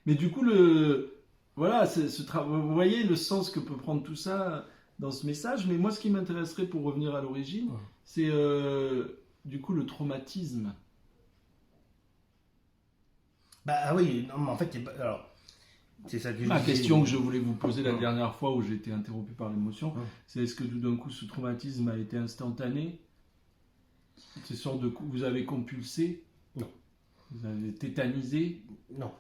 Mais du coup, voilà, vous voyez le sens que peut prendre tout ça dans ce message. Mais moi, ce qui m'intéresserait pour revenir à l'origine, Ouais. c'est du coup le traumatisme. Bah ah oui, non, mais en fait, alors, c'est ça que je Ma disais. question que je voulais vous poser la Ouais. dernière fois où j'ai été interrompu par l'émotion, Ouais. c'est est-ce que tout d'un coup ce traumatisme a été instantané? C'est sorte de coup, vous avez compulsé? Non. Vous avez tétanisé? Non.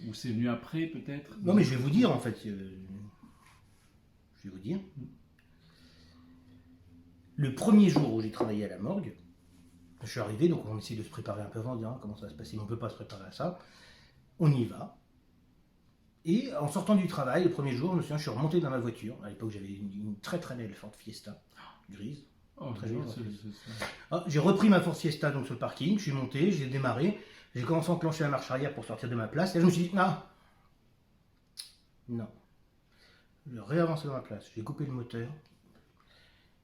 Ou c'est venu après peut-être? Non, mais je vais vous dire en fait. Je vais vous dire. Le premier jour où j'ai travaillé à la morgue, je suis arrivé, donc on essaie de se préparer un peu avant, dire comment ça va se passer, mais on ne peut pas se préparer à ça. On y va. Et en sortant du travail, le premier jour, je suis remonté dans ma voiture. À l'époque, j'avais une très très belle Ford Fiesta, grise. Oh, Très non, jolie. c'est ça. Ah, j'ai repris ma Ford Fiesta donc, sur le parking, je suis monté, j'ai démarré, j'ai commencé à enclencher la marche arrière pour sortir de ma place, et là, je me suis dit, ah, non. Je vais réavancer dans ma place, j'ai coupé le moteur,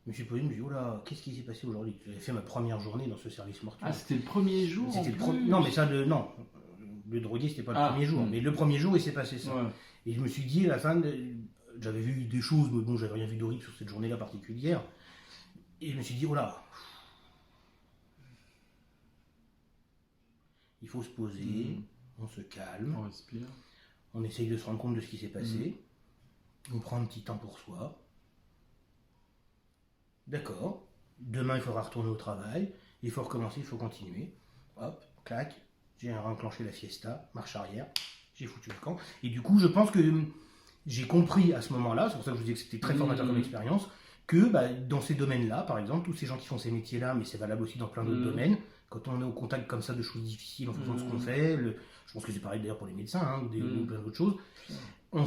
je me suis posé, je me suis dit, oh là, qu'est-ce qui s'est passé aujourd'hui? J'avais fait ma première journée dans ce service mortuaire. Ah, c'était le premier jour en C'était le plus. Non, mais ça, non. Le drogué, c'était pas le premier jour. Mais le premier jour, il s'est passé ça. Ouais. Et je me suis dit, à la fin, j'avais vu des choses, mais bon, j'avais rien vu d'horrible sur cette journée-là particulière. Et je me suis dit, oh là, il faut se poser, on se calme, On respire. on essaye de se rendre compte de ce qui s'est passé, on prend un petit temps pour soi. D'accord, demain il faudra retourner au travail, il faut recommencer, il faut continuer. Hop, clac, j'ai enclenché la fiesta, marche arrière, j'ai foutu le camp. Et du coup, je pense que j'ai compris à ce moment-là, c'est pour ça que je vous dis que c'était très formateur comme expérience, que dans ces domaines-là, par exemple, tous ces gens qui font ces métiers-là, mais c'est valable aussi dans plein d'autres domaines, quand on est au contact comme ça de choses difficiles en fonction de ce qu'on fait, je pense que c'est pareil d'ailleurs pour les médecins, hein, ou plein d'autres choses, on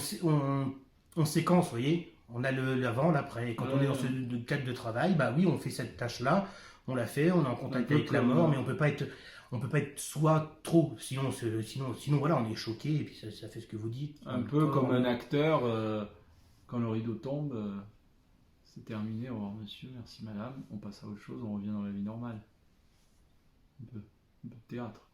séquence, vous voyez, on a l'avant, l'après. Et quand on est dans ce cadre de travail, bah oui, on fait cette tâche-là, on l'a fait, on est en contact avec la mort, mais on peut pas être soi trop, sinon voilà, on est choqué et puis ça fait ce que vous dites. Un peu comme un acteur, quand le rideau tombe, c'est terminé, au revoir monsieur, merci madame, on passe à autre chose, on revient dans la vie normale. Un peu de théâtre.